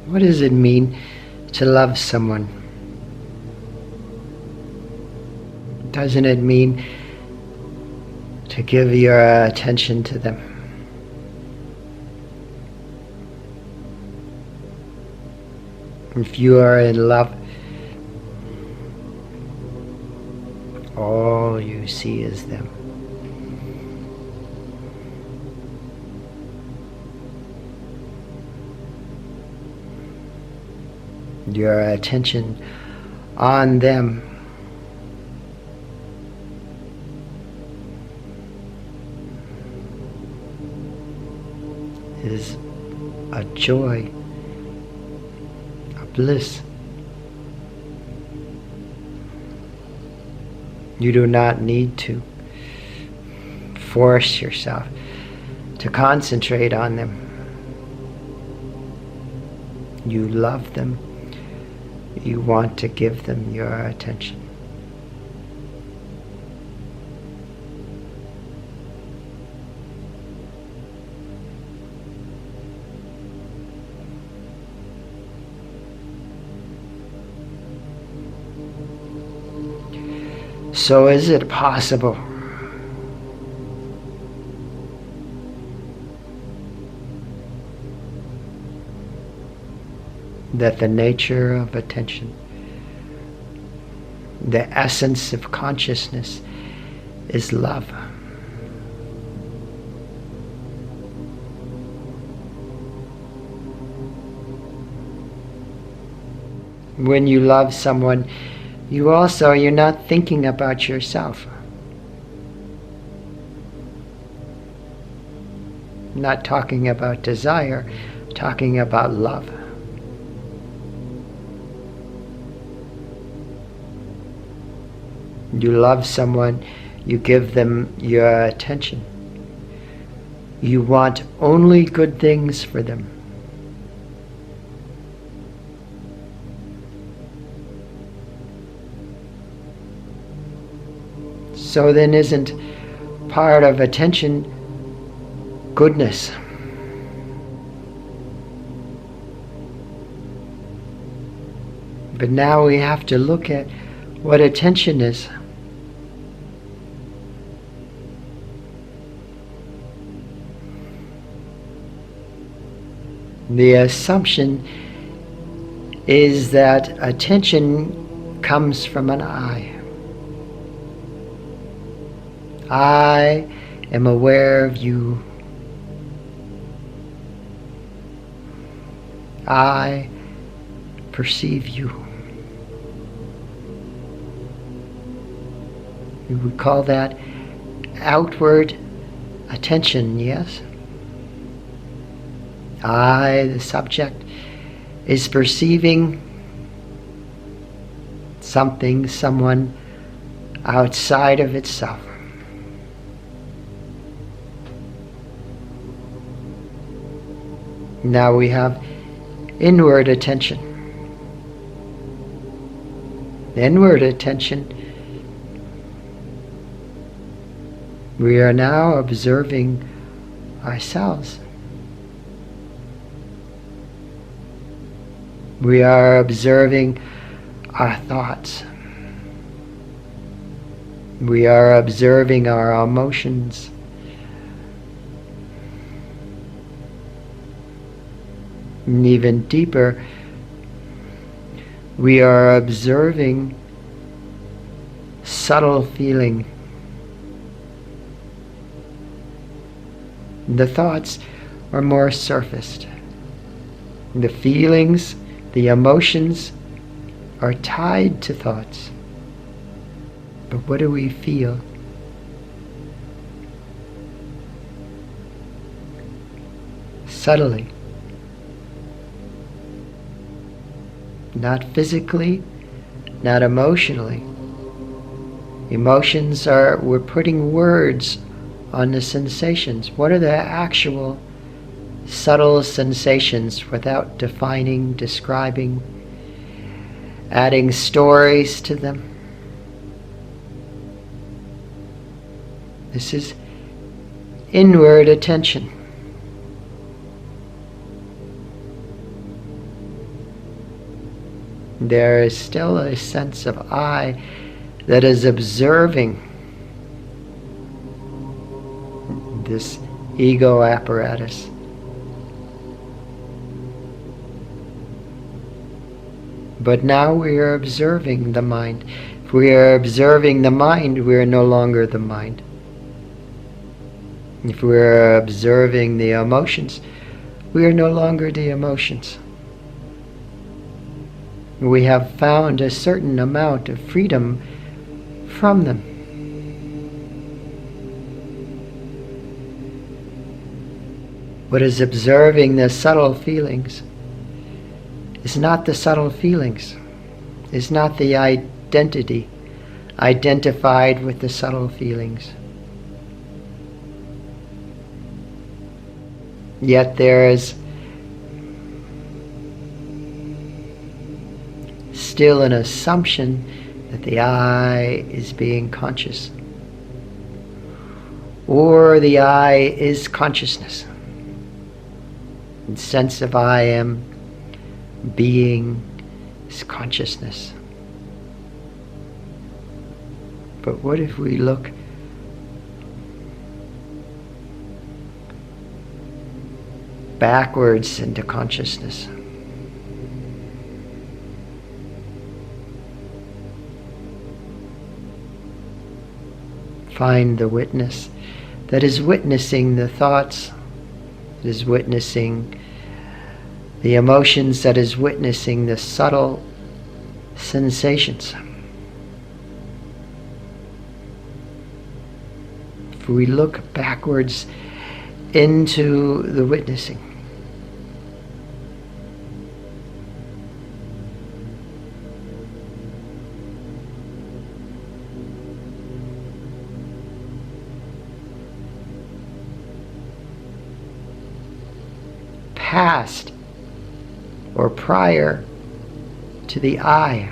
What does it mean to love someone? Doesn't it mean to give your attention to them? If you are in love, all you see is them. Your attention on them is a joy, a bliss. You do not need to force yourself to concentrate on them. You love them. You want to give them your attention. So is it possible that the nature of attention, the essence of consciousness, is love? When you love someone, you're not thinking about yourself. Not talking about desire, talking about love. You love someone, you give them your attention. You want only good things for them. So then isn't part of attention goodness? But now we have to look at what attention is. The assumption is that attention comes from an I. I am aware of you. I perceive you. We would call that outward attention, yes? I, the subject, is perceiving something, someone outside of itself. Now we have inward attention. Inward attention, we are now observing ourselves. We are observing our thoughts. We are observing our emotions. And even deeper, we are observing subtle feeling. The thoughts are more surfaced. The feelings, the emotions are tied to thoughts. But what do we feel? Subtly. Not physically, not emotionally. Emotions are, we're putting words on the sensations. What are the actual subtle sensations without defining, describing, adding stories to them? This is inward attention. There is still a sense of I that is observing this ego apparatus. But now we are observing the mind. If we are observing the mind, we are no longer the mind. If we are observing the emotions, we are no longer the emotions. We have found a certain amount of freedom from them. What is observing the subtle feelings is not the subtle feelings, is not the identity identified with the subtle feelings. Yet there is still an assumption that the I is being conscious, or the I is consciousness. The sense of I am being is consciousness. But what if we look backwards into consciousness? Find the witness that is witnessing the thoughts, that is witnessing the emotions, that is witnessing the subtle sensations. If we look backwards into the witnessing, past or prior to the I,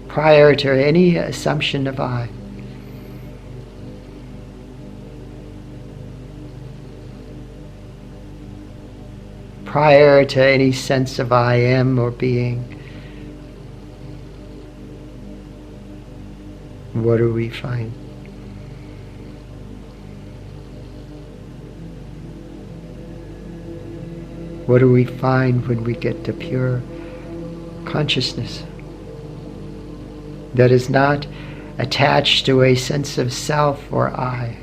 prior to any assumption of I. Prior to any sense of I am or being. What do we find? What do we find when we get to pure consciousness that is not attached to a sense of self or I?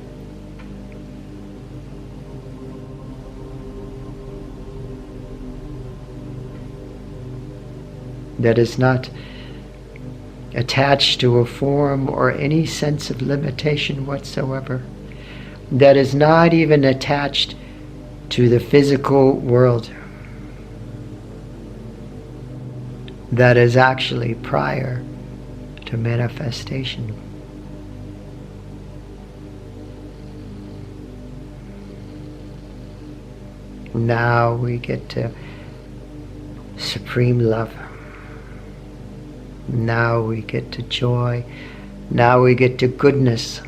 That is not attached to a form or any sense of limitation whatsoever. That is not even attached to the physical world. That is actually prior to manifestation. Now we get to supreme love. Now we get to joy. Now we get to goodness.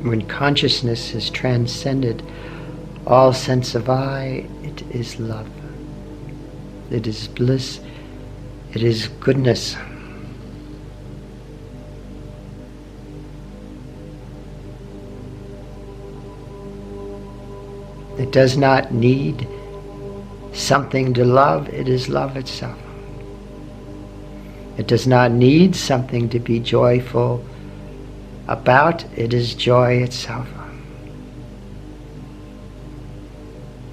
When consciousness has transcended all sense of I, it is love. It is bliss. It is goodness. It does not need something to love. It is love itself. It does not need something to be joyful about. It is joy itself.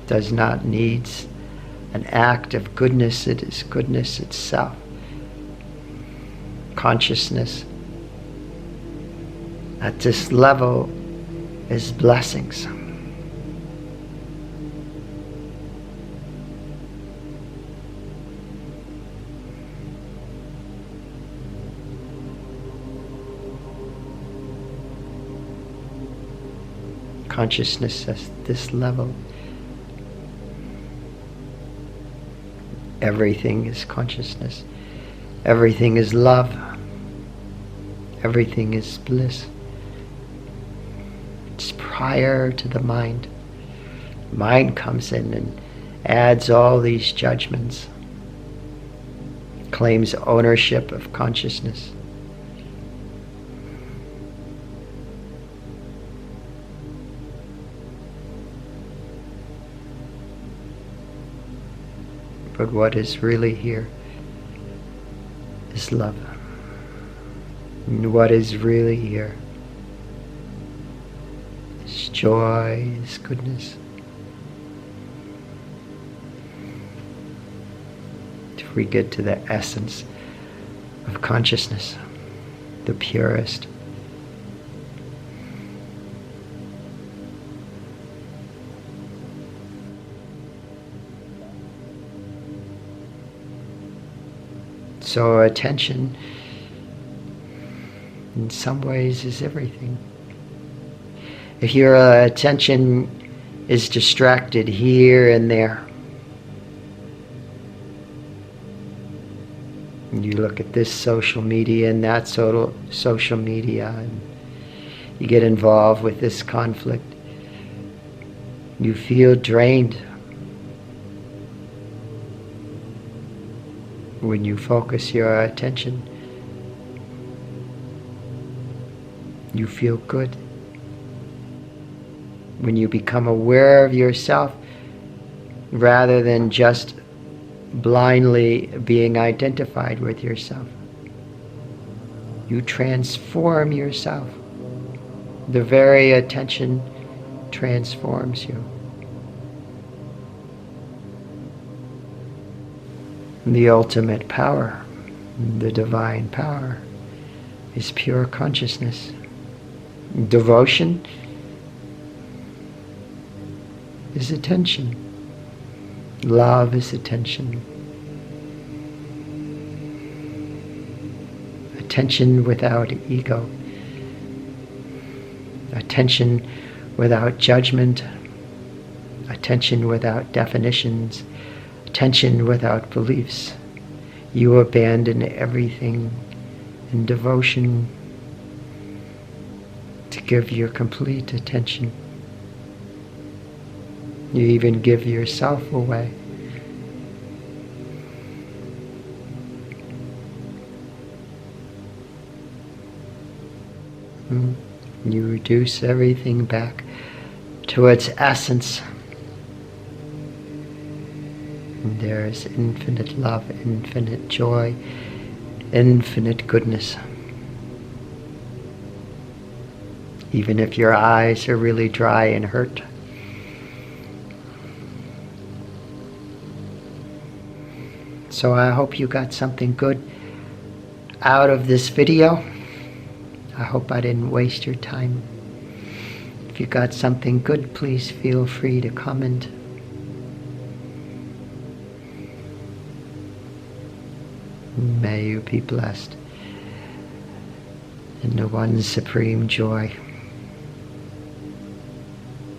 It does not need an act of goodness. It is goodness itself. Consciousness at this level is blessings. Consciousness at this level, everything is consciousness. Everything is love. Everything is bliss. It's prior to the mind. Mind comes in and adds all these judgments, claims ownership of consciousness. But what is really here is love. And what is really here is joy, is goodness. If we get to the essence of consciousness, the purest, so attention in some ways is everything. If your attention is distracted here and there, and you look at this social media and that social media, and you get involved with this conflict, you feel drained. When you focus your attention, you feel good. When you become aware of yourself, rather than just blindly being identified with yourself, you transform yourself. The very attention transforms you. The ultimate power, the divine power, is pure consciousness. Devotion is attention. Love is attention. Attention without ego. Attention without judgment. Attention without definitions. Attention without beliefs. You abandon everything in devotion to give your complete attention. You even give yourself away. You reduce everything back to its essence. And there is infinite love, infinite joy, infinite goodness. Even if your eyes are really dry and hurt, so I hope you got something good out of this video. I hope I didn't waste your time. If you got something good, please feel free to comment. May you be blessed in the one supreme joy,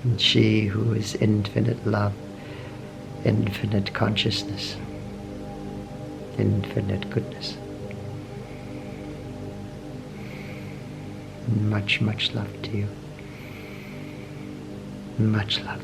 and she who is infinite love, infinite consciousness, infinite goodness. Much, much love to you. Much love.